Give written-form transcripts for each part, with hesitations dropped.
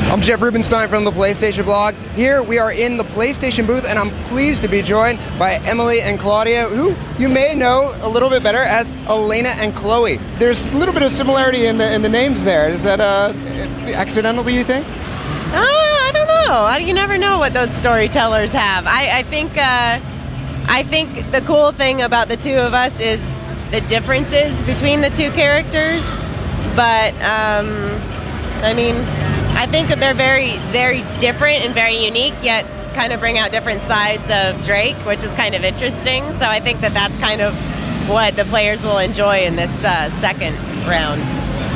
I'm Jeff Rubenstein from the PlayStation blog. Here we are in the PlayStation booth, and I'm pleased to be joined by Emily and Claudia, who you may know a little bit better as Elena and Chloe. There's a little bit of similarity in the names there. Is that accidental, do you think? I don't know. You never know what those storytellers have. I think the cool thing about the two of us is the differences between the two characters. But I mean, I think that they're very, very different and very unique, yet kind of bring out different sides of Drake, which is kind of interesting. So I think that that's kind of what the players will enjoy in this second round.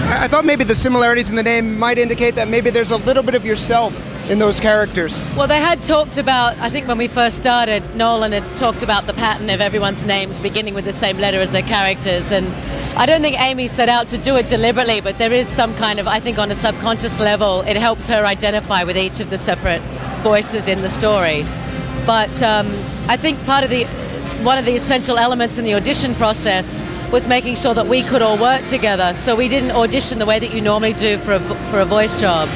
I thought maybe the similarities in the name might indicate that maybe there's a little bit of yourself in those characters. Well, they had talked about, I think when we first started, Nolan had talked about the pattern of everyone's names beginning with the same letter as their characters, and I don't think Amy set out to do it deliberately, but there is some kind of, I think on a subconscious level, it helps her identify with each of the separate voices in the story. But I think one of the essential elements in the audition process was making sure that we could all work together. So we didn't audition the way that you normally do for a voice job.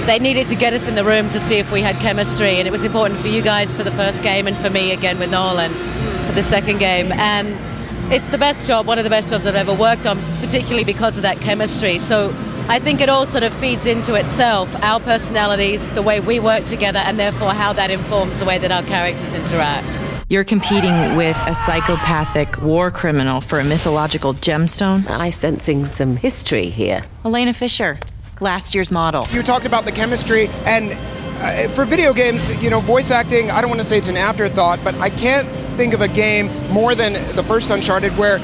They needed to get us in the room to see if we had chemistry, and it was important for you guys for the first game and for me again with Nolan for the second game. And it's the best job, one of the best jobs I've ever worked on, particularly because of that chemistry. So I think it all sort of feeds into itself, our personalities, the way we work together, and therefore how that informs the way that our characters interact. You're competing with a psychopathic war criminal for a mythological gemstone. I'm sensing some history here. Elena Fisher, last year's model. You talked about the chemistry, and for video games, you know, voice acting, I don't want to say it's an afterthought, but I can't think of a game more than the first Uncharted where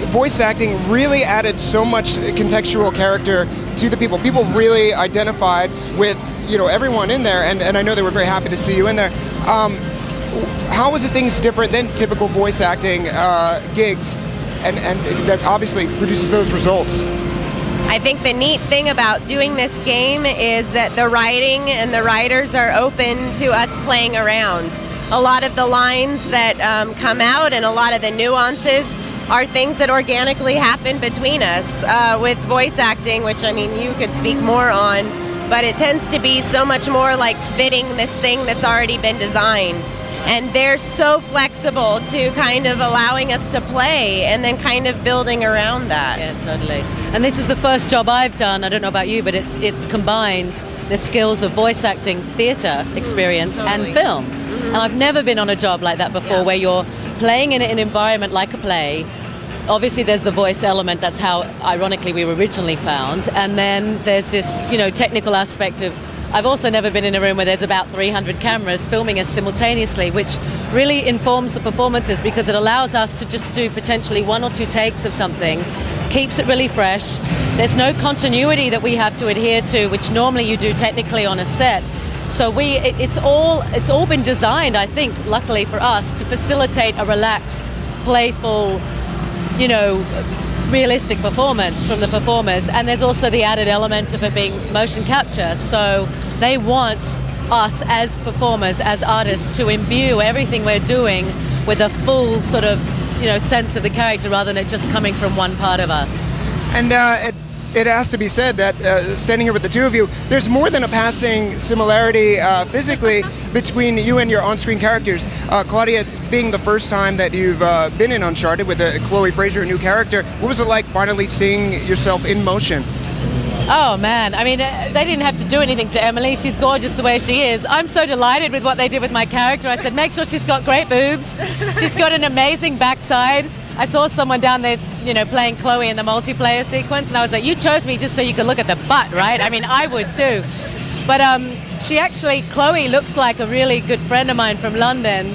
voice acting really added so much contextual character to the people. People really identified with, you know, everyone in there, and I know they were very happy to see you in there. How was it things different than typical voice acting gigs, and that obviously produces those results? I think the neat thing about doing this game is that the writing and the writers are open to us playing around. A lot of the lines that come out and a lot of the nuances are things that organically happen between us. With voice acting, which I mean you could speak more on, but it tends to be so much more like fitting this thing that's already been designed. And they're so flexible to kind of allowing us to play and then kind of building around that. Yeah, totally. And this is the first job I've done, I don't know about you, but it's combined the skills of voice acting, theatre experience, and film. And I've never been on a job like that before, where you're playing in an environment like a play. Obviously there's the voice element, that's how ironically we were originally found, and then there's this, you know, technical aspect of, I've also never been in a room where there's about 300 cameras filming us simultaneously, which really informs the performances because it allows us to just do potentially 1 or 2 takes of something, keeps it really fresh. There's no continuity that we have to adhere to, which normally you do technically on a set. So it's all been designed, I think, luckily for us, to facilitate a relaxed, playful, you know, realistic performance from the performers. And there's also the added element of it being motion capture. So they want us as performers, as artists, to imbue everything we're doing with a full sort of, you know, sense of the character rather than it just coming from one part of us. And it has to be said that standing here with the two of you, there's more than a passing similarity physically between you and your on-screen characters. Claudia, being the first time that you've been in Uncharted with Chloe Fraser, a new character, what was it like finally seeing yourself in motion? Oh man, I mean, they didn't have to do anything to Emily. She's gorgeous the way she is. I'm so delighted with what they did with my character. I said, make sure she's got great boobs. She's got an amazing backside. I saw someone down there, you know, playing Chloe in the multiplayer sequence, and I was like, you chose me just so you could look at the butt, right? I mean, I would too. But Chloe looks like a really good friend of mine from London.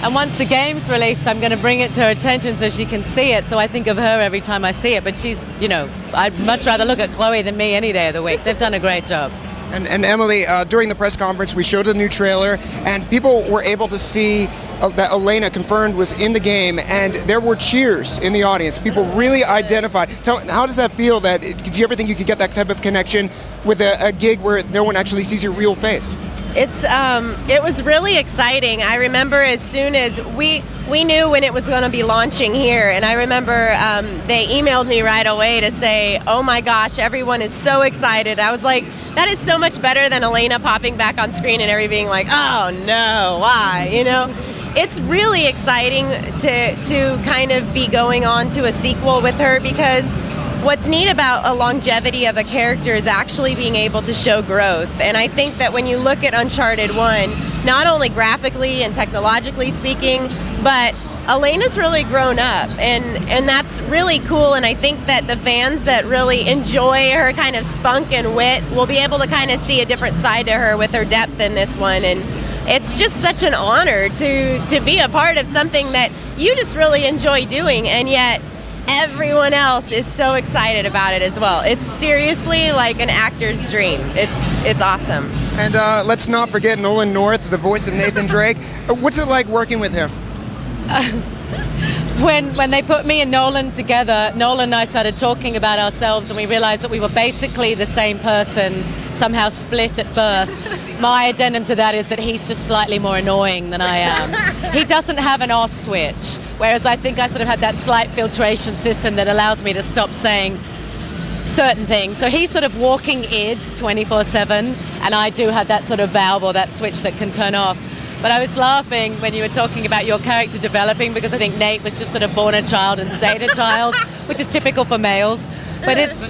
And once the game's released, I'm going to bring it to her attention so she can see it. So I think of her every time I see it. But she's, you know, I'd much rather look at Chloe than me any day of the week. They've done a great job. And Emily, during the press conference, we showed the new trailer, and people were able to see that Elena confirmed was in the game, and there were cheers in the audience. People really identified. How does that feel? Did you ever think you could get that type of connection with a gig where no one actually sees your real face? It was really exciting. I remember as soon as we knew when it was going to be launching here, and I remember they emailed me right away to say, oh my gosh, everyone is so excited. I was like, that is so much better than Elena popping back on screen and everybody being like, oh no, why, you know? It's really exciting to kind of be going on to a sequel with her, because what's neat about a longevity of a character is actually being able to show growth. And I think that when you look at Uncharted 1, not only graphically and technologically speaking, but Elena's really grown up, and that's really cool. And I think that the fans that really enjoy her kind of spunk and wit will be able to kind of see a different side to her with her depth in this one. And it's just such an honor to be a part of something that you just really enjoy doing, and yet everyone else is so excited about it as well. It's seriously like an actor's dream. It's awesome. And let's not forget Nolan North, the voice of Nathan Drake. What's it like working with him? When they put me and Nolan together, Nolan and I started talking about ourselves, and we realized that we were basically the same person, somehow split at birth. My addendum to that is that he's just slightly more annoying than I am. He doesn't have an off switch, whereas I think I sort of had that slight filtration system that allows me to stop saying certain things. So he's sort of walking id 24/7, and I do have that sort of valve or that switch that can turn off. But I was laughing when you were talking about your character developing, because I think Nate was just sort of born a child and stayed a child, which is typical for males. But it's,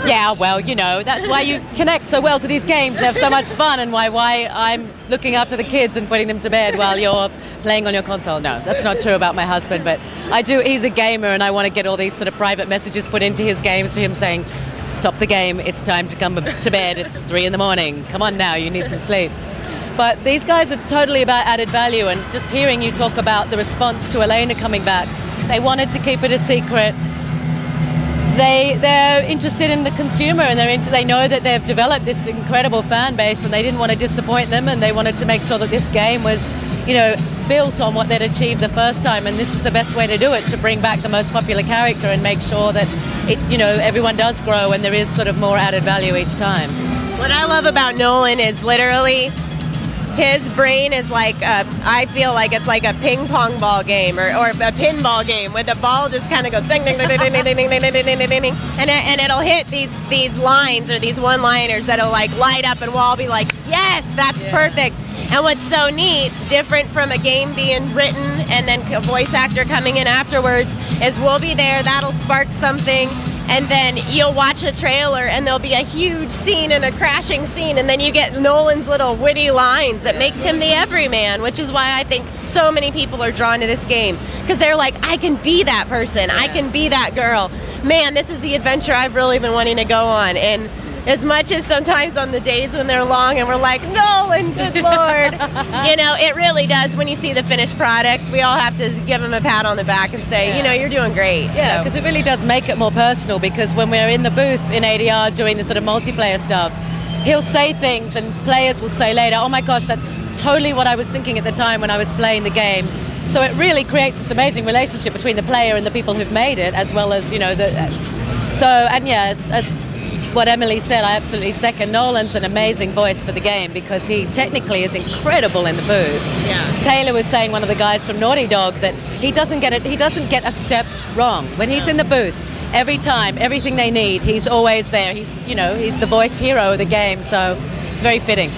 yeah, well, you know, that's why you connect so well to these games and have so much fun, and why I'm looking after the kids and putting them to bed while you're playing on your console. No, that's not true about my husband, but I do. He's a gamer, and I want to get all these sort of private messages put into his games for him saying, stop the game, it's time to come to bed, it's 3 in the morning, come on now, you need some sleep. But these guys are totally about added value, and just hearing you talk about the response to Elena coming back, they wanted to keep it a secret. They're interested in the consumer, and they know that they've developed this incredible fan base, and they didn't want to disappoint them, and they wanted to make sure that this game was, you know, built on what they'd achieved the first time, and this is the best way to do it, to bring back the most popular character and make sure that it, you know, everyone does grow and there is sort of more added value each time. What I love about Nolan is literally his brain is like, I feel like it's like a ping pong ball game or a pinball game where the ball just kind of goes ding, ding, ding, ding, ding, ding, ding, ding, ding, ding, ding, ding, and it'll hit these lines or these one-liners that'll like light up, and we'll all be like, yes, that's perfect. And what's so neat, different from a game being written and then a voice actor coming in afterwards, is we'll be there, that'll spark something, and then you'll watch a trailer and there'll be a huge scene and a crashing scene, and then you get Nolan's little witty lines that makes him the everyman, which is why I think so many people are drawn to this game, because they're like, I can be that person, I can be that girl. Man, this is the adventure I've really been wanting to go on. And as much as sometimes on the days when they're long and we're like, Nolan, good Lord, you know, it really does. When you see the finished product, we all have to give him a pat on the back and say, you know, you're doing great. Yeah, because it really does make it more personal, because when we're in the booth in ADR doing the sort of multiplayer stuff, he'll say things and players will say later, oh my gosh, that's totally what I was thinking at the time when I was playing the game. So it really creates this amazing relationship between the player and the people who've made it, as well as, you know, and yeah, as what Emily said, I absolutely second. Nolan's an amazing voice for the game, because he technically is incredible in the booth. Yeah. Taylor was saying, one of the guys from Naughty Dog, that he doesn't get a step wrong. When he's in the booth, every time, everything they need, he's always there. He's, you know, he's the voice hero of the game, so it's very fitting.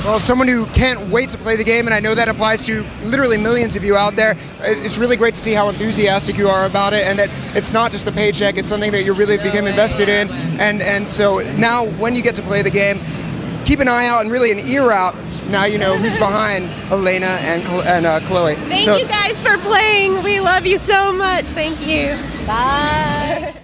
Well, someone who can't wait to play the game, and I know that applies to literally millions of you out there, it's really great to see how enthusiastic you are about it, and that it's not just a paycheck, it's something that you really became invested in. And so now when you get to play the game, keep an eye out and really an ear out. Now you know who's behind Elena and Chloe. Thank you guys for playing. We love you so much. Thank you. Bye.